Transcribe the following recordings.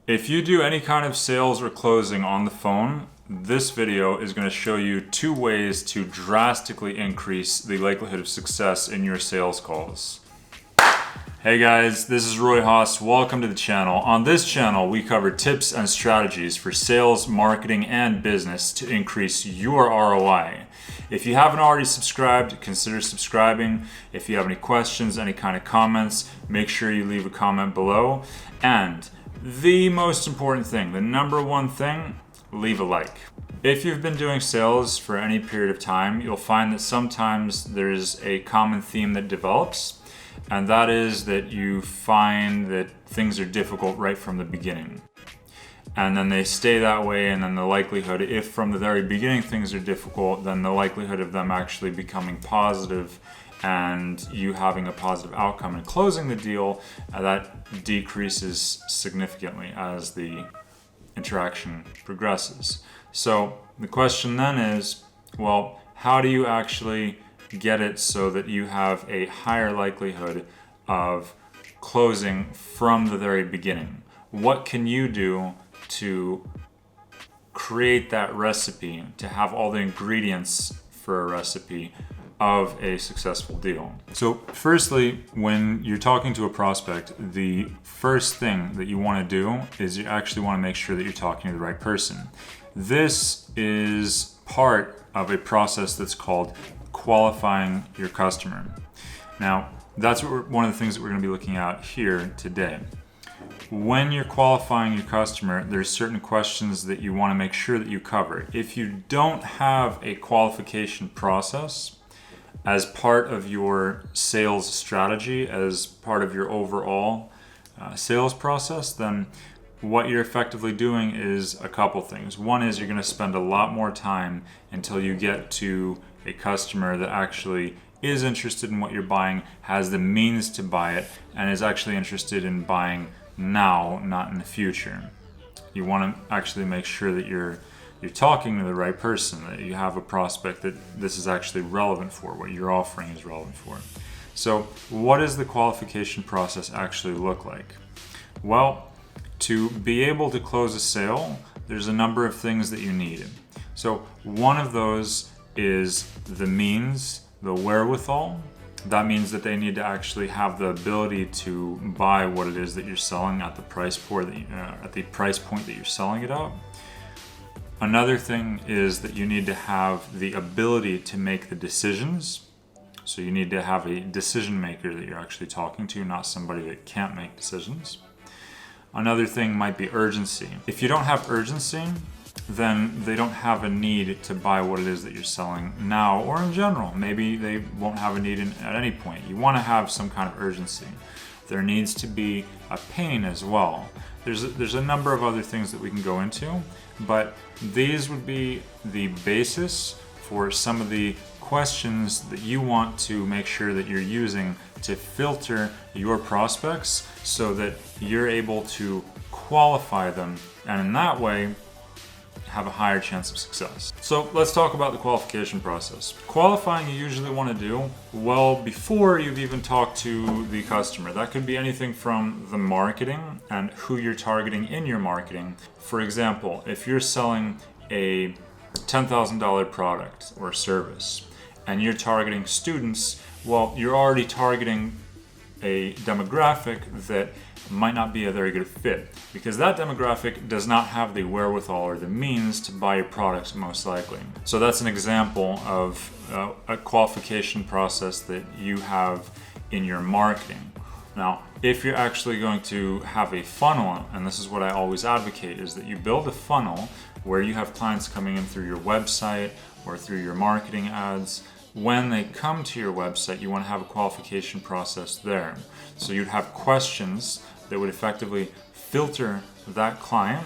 If you do any kind of sales or closing on the phone, this video is going to show you 2 ways to drastically increase the likelihood of success in your sales calls. Hey guys, this is RoyHoss. Welcome to the channel. On this channel, we cover tips and strategies for sales, marketing, and business to increase your ROI. If you haven't already subscribed, consider subscribing. If you have any questions, any kind of comments, make sure you leave a comment below. And the most important thing, the number one thing, leave a like. If you've been doing sales for any period of time, you'll find that sometimes there's a common theme that develops, and that is that you find that things are difficult right from the beginning. And then they stay that way, and then the likelihood, if from the very beginning things are difficult, then the likelihood of them actually becoming positive and you having a positive outcome and closing the deal, that decreases significantly as the interaction progresses. So the question then is, well, how do you actually get it so that you have a higher likelihood of closing from the very beginning? What can you do to create that recipe, to have all the ingredients for a recipe of a successful deal? So firstly, when you're talking to a prospect, the first thing that you want to do is you actually want to make sure that you're talking to the right person. This is part of a process that's called qualifying your customer. Now, that's one of the things that we're going to be looking at here today. When you're qualifying your customer, there's certain questions that you want to make sure that you cover. If you don't have a qualification process as part of your sales strategy, as part of your overall sales process, then what you're effectively doing is a couple things. One is you're going to spend a lot more time until you get to a customer that actually is interested in what you're buying, has the means to buy it, and is actually interested in buying now, not in the future. You want to actually make sure that you're talking to the right person, that you have a prospect that this is actually relevant for, what you're offering is relevant for. So what does the qualification process actually look like? Well, to be able to close a sale, there's a number of things that you need. So one of those is the means, the wherewithal. That means that they need to actually have the ability to buy what it is that you're selling at the price point that you're selling it at. Another thing is that you need to have the ability to make the decisions. So you need to have a decision maker that you're actually talking to, not somebody that can't make decisions. Another thing might be urgency. If you don't have urgency, then they don't have a need to buy what it is that you're selling now or in general. Maybe they won't have a need at any point. You want to have some kind of urgency. There needs to be a pain as well. There's a number of other things that we can go into, but these would be the basis for some of the questions that you want to make sure that you're using to filter your prospects so that you're able to qualify them, and in that way have a higher chance of success. So let's talk about the qualification process. Qualifying you usually want to do well before you've even talked to the customer. That could be anything from the marketing and who you're targeting in your marketing. For example, if you're selling a $10,000 product or service and you're targeting students, well, you're already targeting a demographic that might not be a very good fit, because that demographic does not have the wherewithal or the means to buy your products most likely. So that's an example of a qualification process that you have in your marketing. Now, if you're actually going to have a funnel, and this is what I always advocate, is that you build a funnel where you have clients coming in through your website or through your marketing ads. When they come to your website, you want to have a qualification process there. So you'd have questions that would effectively filter that client,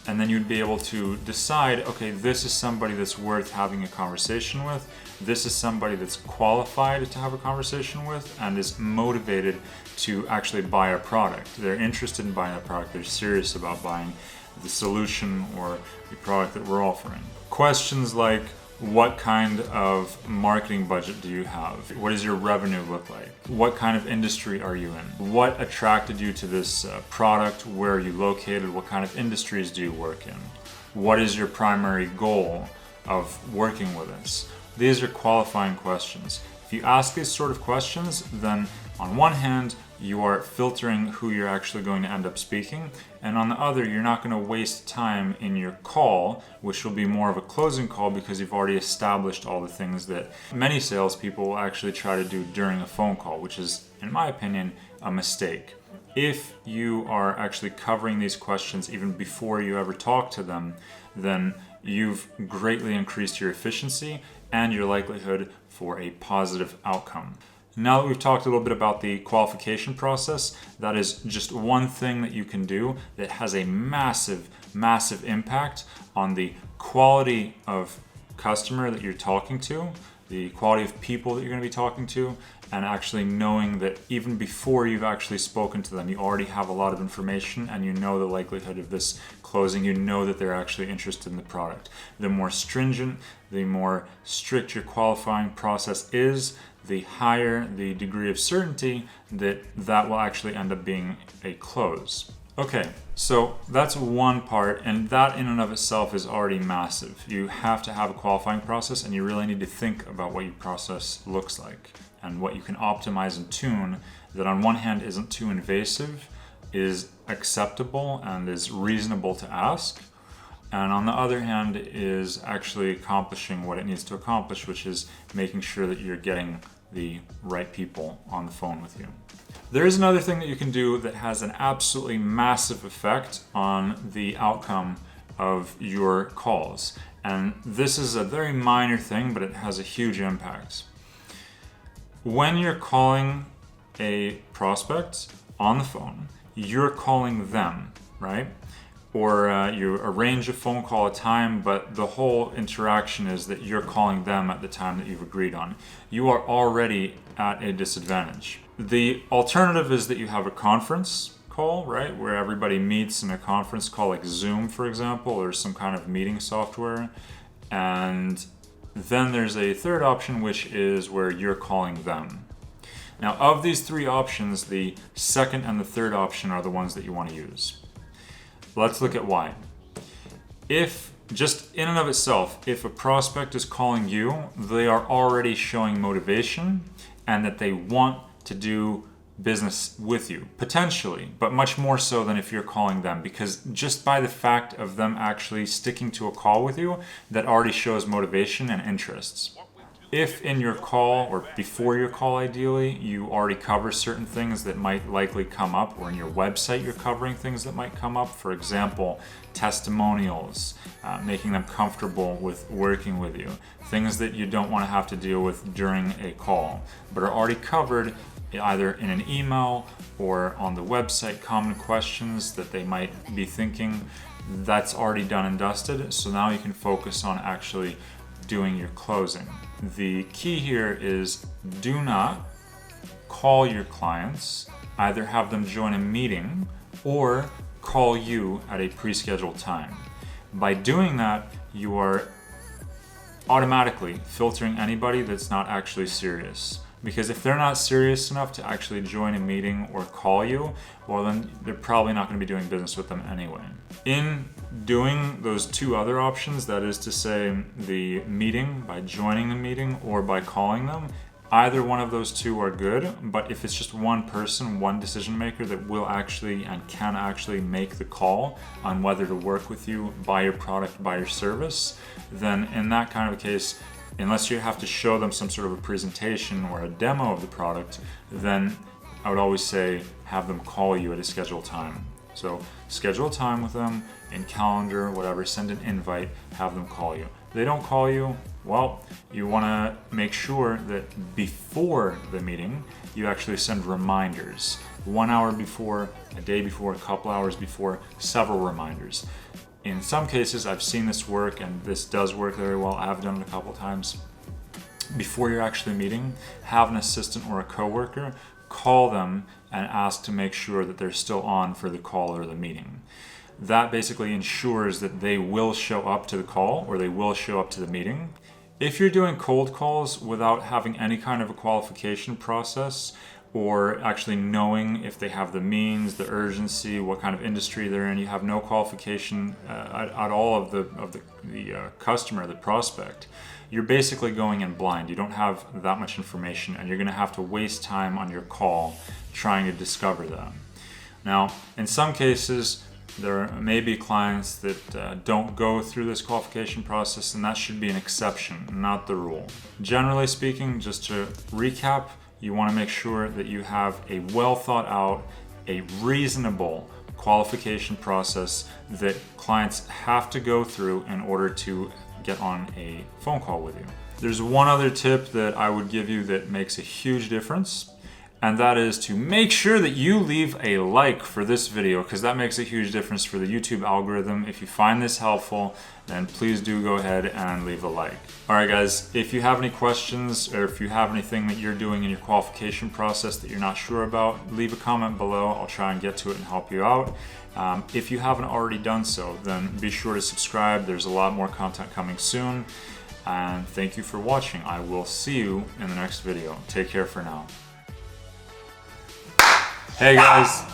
and then you'd be able to decide, okay, this is somebody that's worth having a conversation with, this is somebody that's qualified to have a conversation with and is motivated to actually buy a product. They're interested in buying a product, they're serious about buying the solution or the product that we're offering. Questions like, What kind of marketing budget do you have? What does your revenue look like? What kind of industry are you in? What attracted you to this product? Where are you located? What kind of industries do you work in? What is your primary goal of working with us? These are qualifying questions. If you ask these sort of questions, then on one hand, you are filtering who you're actually going to end up speaking, and on the other, you're not going to waste time in your call, which will be more of a closing call because you've already established all the things that many salespeople will actually try to do during a phone call, which is, in my opinion, a mistake. If you are actually covering these questions even before you ever talk to them, then you've greatly increased your efficiency and your likelihood for a positive outcome. Now that we've talked a little bit about the qualification process, that is just one thing that you can do that has a massive, massive impact on the quality of customer that you're talking to, the quality of people that you're going to be talking to, and actually knowing that even before you've actually spoken to them, you already have a lot of information and you know the likelihood of this closing. You know that they're actually interested in the product. The more stringent, the more strict your qualifying process is, the higher the degree of certainty that that will actually end up being a close. Okay, so that's one part, and that in and of itself is already massive. You have to have a qualifying process, and you really need to think about what your process looks like and what you can optimize and tune that on one hand isn't too invasive, is acceptable, and is reasonable to ask, and on the other hand is actually accomplishing what it needs to accomplish, which is making sure that you're getting the right people on the phone with you. There is another thing that you can do that has an absolutely massive effect on the outcome of your calls. And this is a very minor thing, but it has a huge impact. When you're calling a prospect on the phone, you're calling them, right? Or you arrange a phone call at a time, but the whole interaction is that you're calling them at the time that you've agreed on. You are already at a disadvantage. The alternative is that you have a conference call, right, where everybody meets in a conference call like Zoom, for example, or some kind of meeting software. And then there's a third option, which is where you're calling them. Now, of these three options, the second and the third option are the ones that you want to use. Let's look at why. If, just in and of itself, if a prospect is calling you, they are already showing motivation and that they want to do business with you, potentially, but much more so than if you're calling them, because just by the fact of them actually sticking to a call with you, that already shows motivation and interests. If in your call, or before your call ideally, you already cover certain things that might likely come up, or in your website you're covering things that might come up, for example, testimonials, making them comfortable with working with you, things that you don't want to have to deal with during a call, but are already covered either in an email or on the website, common questions that they might be thinking, that's already done and dusted, so now you can focus on actually doing your closing. The key here is do not call your clients, either have them join a meeting or call you at a pre-scheduled time. By doing that, you are automatically filtering anybody that's not actually serious. Because if they're not serious enough to actually join a meeting or call you, well then they're probably not going to be doing business with them anyway. In doing those two other options, that is to say the meeting, by joining the meeting or by calling them, either one of those two are good, but if it's just one person, one decision maker that will actually and can actually make the call on whether to work with you, buy your product, buy your service, then in that kind of a case, unless you have to show them some sort of a presentation or a demo of the product, then I would always say have them call you at a scheduled time. So schedule a time with them in calendar, whatever, send an invite, have them call you. If they don't call you, well, you want to make sure that before the meeting, you actually send reminders. 1 hour before, a day before, a couple hours before, several reminders. In some cases, I've seen this work, and this does work very well. I have done it a couple times. Before you're actually meeting, have an assistant or a coworker call them and ask to make sure that they're still on for the call or the meeting. That basically ensures that they will show up to the call or they will show up to the meeting. If you're doing cold calls without having any kind of a qualification process, or actually knowing if they have the means, the urgency, what kind of industry they're in, you have no qualification at all of the customer, the prospect, you're basically going in blind. You don't have that much information, and you're going to have to waste time on your call trying to discover that. Now, in some cases, there may be clients that don't go through this qualification process, and that should be an exception, not the rule. Generally speaking, just to recap, you want to make sure that you have a well thought out, a reasonable qualification process that clients have to go through in order to get on a phone call with you. There's one other tip that I would give you that makes a huge difference, and that is to make sure that you leave a like for this video, because that makes a huge difference for the YouTube algorithm. If you find this helpful, then please do go ahead and leave a like. All right, guys, if you have any questions, or if you have anything that you're doing in your qualification process that you're not sure about, leave a comment below. I'll try and get to it and help you out. If you haven't already done so, then be sure to subscribe. There's a lot more content coming soon. And thank you for watching. I will see you in the next video. Take care for now. Hey guys.